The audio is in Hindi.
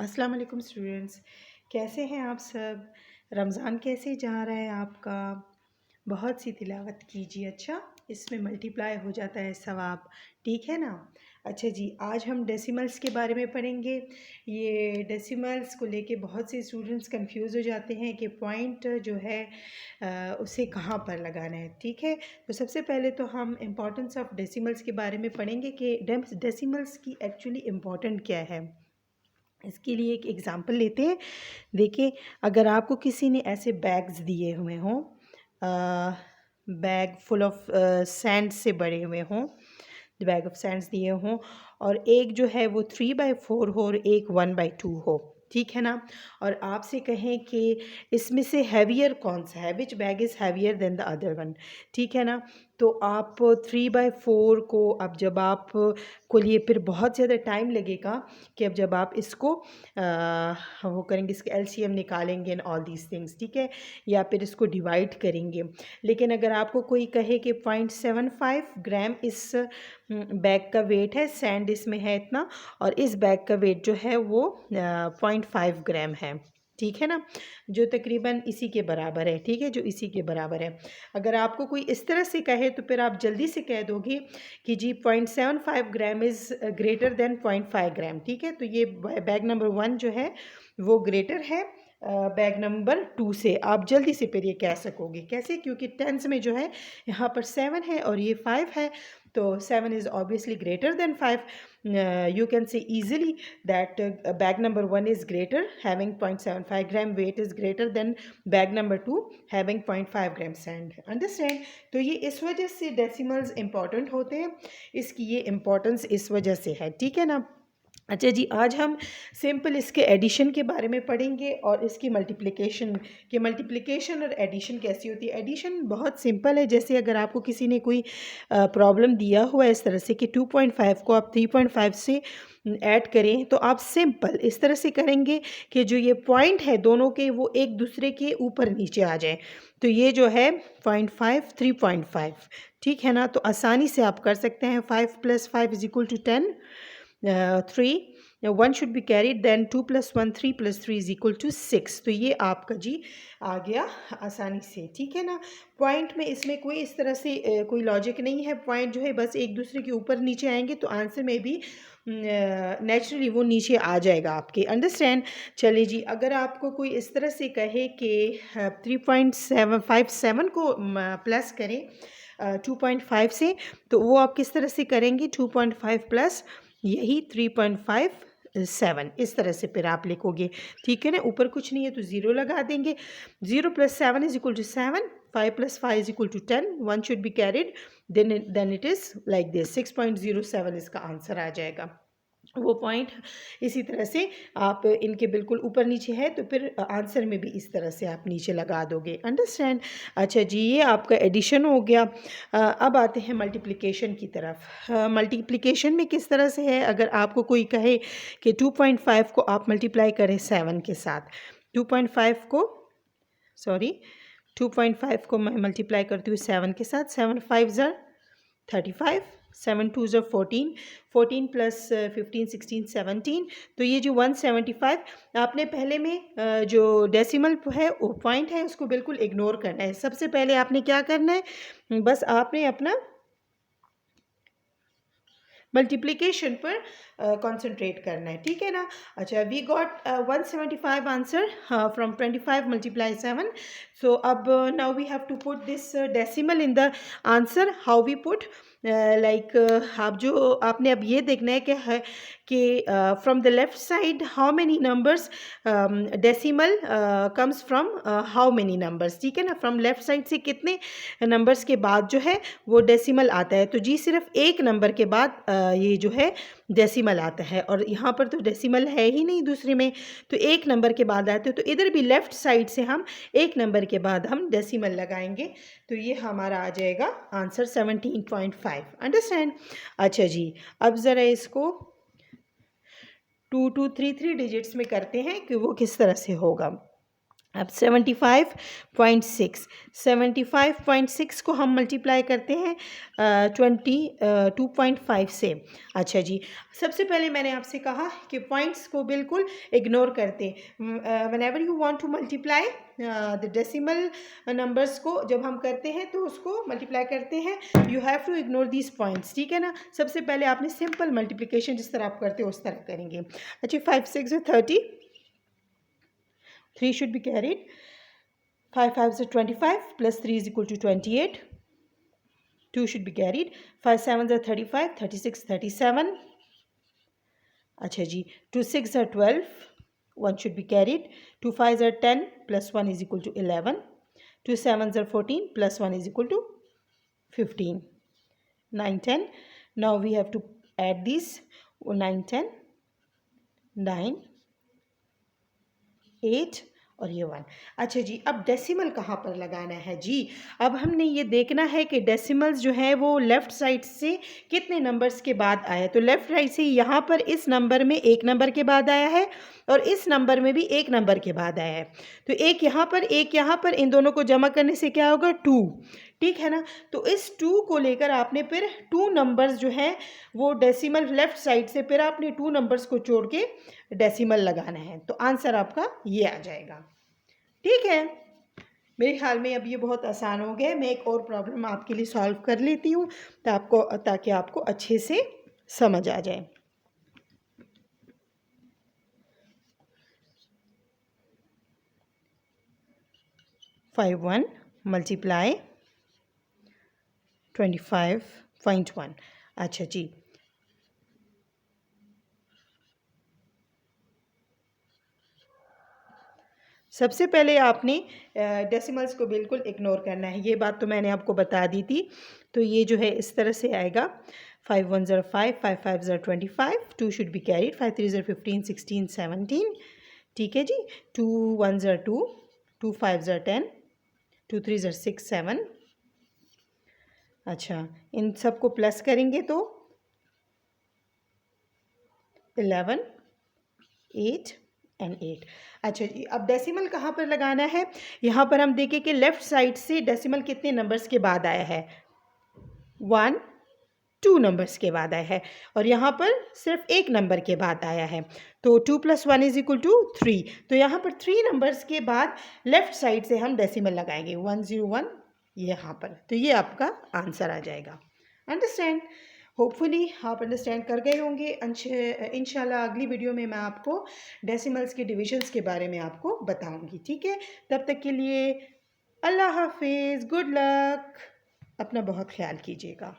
अस्सलाम वालेकुम स्टूडेंट्स। कैसे हैं आप सब? रमज़ान कैसे जा रहा है आपका? बहुत सी तिलावत कीजिए। अच्छा, इसमें मल्टीप्लाई हो जाता है सवाब, ठीक है ना? अच्छा जी, आज हम डेसिमल्स के बारे में पढ़ेंगे। ये डेसिमल्स को लेके बहुत से स्टूडेंट्स कंफ्यूज हो जाते हैं कि पॉइंट जो है उसे कहाँ पर लगाना है, ठीक है? तो सबसे पहले तो हम इम्पोर्टेंस ऑफ डेसिमल्स के बारे में पढ़ेंगे कि डेसिमल्स की एक्चुअली इम्पोर्टेंट क्या है। इसके लिए एक एग्ज़ाम्पल लेते हैं। देखिए, अगर आपको किसी ने ऐसे बैग्स दिए हुए हों, बैग फुल ऑफ सैंड से भरे हुए हों, बैग ऑफ सैंड्स दिए हों, और एक जो है वो 3/4 हो और एक 1/2 हो, ठीक है ना? और आपसे कहें कि इसमें से हैवियर कौन सा है, which bag is heavier than the other one, ठीक है ना? तो आप 3/4 को, अब जब आप को लिए फिर बहुत ज़्यादा टाइम लगेगा कि अब जब आप इसको वो करेंगे, इसके एलसीएम निकालेंगे एंड ऑल दीज थिंग्स, ठीक है? या फिर इसको डिवाइड करेंगे। लेकिन अगर आपको कोई कहे कि 0.75 ग्राम इस बैग का वेट है, सैंड इसमें है इतना, और इस बैग का वेट जो है वो 0.5 ग्राम है, ठीक है ना? जो तकरीबन इसी के बराबर है, ठीक है? जो इसी के बराबर है। अगर आपको कोई इस तरह से कहे तो फिर आप जल्दी से कह दोगे कि जी 0.75 ग्राम इज़ ग्रेटर देन 0.5 ग्राम, ठीक है? तो ये बैग नंबर 1 जो है वो ग्रेटर है बैग नंबर 2 से। आप जल्दी से फिर ये कह सकोगे। कैसे? क्योंकि टेंस में जो है यहाँ पर 7 है और ये 5 है, तो 7 is obviously greater than 5. You can say easily that bag number 1 is greater, having 0.75 gram weight is greater than bag number 2 having 0.5 gram sand. Understand? तो ये इस वजह से डेसिमल्स इम्पॉर्टेंट होते हैं, इसकी ये इम्पोर्टेंस इस वजह से है, ठीक है ना? अच्छा जी, आज हम सिंपल इसके एडिशन के बारे में पढ़ेंगे और इसकी मल्टीप्लिकेशन और एडिशन कैसी होती है। एडिशन बहुत सिंपल है। जैसे अगर आपको किसी ने कोई प्रॉब्लम दिया हुआ है इस तरह से कि 2.5 को आप 3.5 से ऐड करें, तो आप सिंपल इस तरह से करेंगे कि जो ये पॉइंट है दोनों के वो एक दूसरे के ऊपर नीचे आ जाए। तो ये जो है 0.5 3.5, ठीक है ना? तो आसानी से आप कर सकते हैं। 5 + 5 = 10. 3, 1 should be carried, then 2 + 1 3 + 3 = 6. तो ये आपका जी आ गया आसानी से, ठीक है ना? पॉइंट में इसमें कोई इस तरह से कोई लॉजिक नहीं है। पॉइंट जो है बस एक दूसरे के ऊपर नीचे आएंगे तो आंसर में भी नेचुरली वो नीचे आ जाएगा आपके। अंडरस्टैंड? चलिए जी, अगर आपको कोई इस तरह से कहे कि 3.757 को प्लस करें 2.5 से, तो वो आप किस तरह से करेंगे? 2.5 प्लस यही 3.57, इस तरह से फिर आप लिखोगे, ठीक है ना? ऊपर कुछ नहीं है तो ज़ीरो लगा देंगे। 0 + 7 = 7, 5 + 5 = 10, 1 should be carried, then it is like this, 6.07 इसका आंसर आ जाएगा। वो पॉइंट इसी तरह से आप इनके बिल्कुल ऊपर नीचे है तो फिर आंसर में भी इस तरह से आप नीचे लगा दोगे। अंडरस्टैंड? अच्छा जी, ये आपका एडिशन हो गया। अब आते हैं मल्टीप्लिकेशन की तरफ। मल्टीप्लिकेशन में किस तरह से है? अगर आपको कोई कहे कि 2.5 को आप मल्टीप्लाई करें 7 के साथ, 2.5 को सॉरी 2.5 को मैं मल्टीप्लाई करती हूँ 7 के साथ। 7 5 ज़र 35, 7 2 ज़र 14, 14 + 15 16 17। तो ये जो 175, आपने पहले में जो डेसिमल है पॉइंट है उसको बिल्कुल इग्नोर करना है। सबसे पहले आपने क्या करना है, बस आपने अपना मल्टीप्लिकेशन पर कंसंट्रेट करना है, ठीक है ना? अच्छा, we got 175 answer from 25 × 7. So अब now we have to put this decimal in the answer. How we put, like आप जो आपने अब ये देखना है कि from the left side how many numbers decimal comes from how many numbers, ठीक है ना? फ्रॉम लेफ्ट साइड से कितने नंबर्स के बाद जो है वो डेसिमल आता है। तो जी सिर्फ एक नंबर के बाद ये जो है डेसिमल आता है, और यहाँ पर तो डेसिमल है ही नहीं दूसरे में, तो एक नंबर के बाद आते हैं। तो इधर भी लेफ़्ट साइड से हम एक नंबर के बाद हम डेसिमल लगाएंगे, तो ये हमारा आ जाएगा आंसर 17.5। अंडरस्टैंड? अच्छा जी, अब ज़रा इसको 2 2 3 3 डिजिट्स में करते हैं कि वो किस तरह से होगा। अब 75.6 को हम मल्टीप्लाई करते हैं 2.5 से। अच्छा जी, सबसे पहले मैंने आपसे कहा कि पॉइंट्स को बिल्कुल इग्नोर करते। Whenever you want to multiply the decimal numbers को जब हम करते हैं तो उसको मल्टीप्लाई करते हैं, you have to ignore these points, ठीक है ना। सबसे पहले आपने सिंपल मल्टीप्लिकेशन जिस तरह आप करते हो उस तरह करेंगे। अच्छा, 5 6 30, 3 should be carried, 5 5 are 25 plus 3 is equal to 28, 2 should be carried, 5 7 are 35, 36 37, अच्छा जी, 2 6 are 12, 1 should be carried, 2 5 are 10 plus 1 is equal to 11, 2 7 are 14 plus 1 is equal to 15, 9 10, now we have to add these, 9 10, 9 8 और ये 1। अच्छा जी, अब डेसिमल कहाँ पर लगाना है जी। अब हमने ये देखना है कि डेसिमल्स जो है वो लेफ़्ट साइड से कितने नंबर्स के बाद आया। तो लेफ़्ट साइड से यहाँ पर इस नंबर में एक नंबर के बाद आया है और इस नंबर में भी एक नंबर के बाद आया है। तो एक यहाँ पर, इन दोनों को जमा करने से क्या होगा 2, ठीक है ना। तो इस 2 को लेकर आपने फिर 2 नंबर्स जो हैं वो डेसिमल लेफ़्ट साइड से फिर आपने 2 नंबर्स को जोड़ के डेसिमल लगाना है। तो आंसर आपका ये आ जाएगा, ठीक है। मेरे ख्याल में अब ये बहुत आसान हो गया। मैं एक और प्रॉब्लम आपके लिए सॉल्व कर लेती हूँ ताकि आपको अच्छे से समझ आ जाए। Five 1 multiply 25.1। अच्छा जी, सबसे पहले आपने डेसिमल्स को बिल्कुल इग्नोर करना है, ये बात तो मैंने आपको बता दी थी। तो ये जो है इस तरह से आएगा, 5 1 are 5, 5 5 are 25, 2 should be carried, 5 3 are 15 16 17, ठीक है जी। 2 1 are 2, 2 5 are 10, 2 3 are 6 7। अच्छा, इन सब को प्लस करेंगे तो 11 8 एंड 8। अच्छा जी, अब डेसिमल कहाँ पर लगाना है। यहाँ पर हम देखें कि लेफ़्ट साइड से डेसिमल कितने नंबर्स के बाद आया है, 1 2 नंबर्स के बाद आया है और यहाँ पर सिर्फ एक नंबर के बाद आया है। तो 2 + 1 = 3। तो यहाँ पर 3 नंबर्स के बाद लेफ़्ट साइड से हम डेसिमल लगाएंगे 101 यहाँ पर। तो ये आपका आंसर आ जाएगा। अंडरस्टैंड, होपफुली आप अंडरस्टैंड कर गए होंगे। इंशाल्लाह अगली वीडियो में मैं आपको डेसिमल्स के डिविजन्स के बारे में आपको बताऊंगी, ठीक है। तब तक के लिए अल्लाह हाफिज़, गुड लक, अपना बहुत ख्याल कीजिएगा।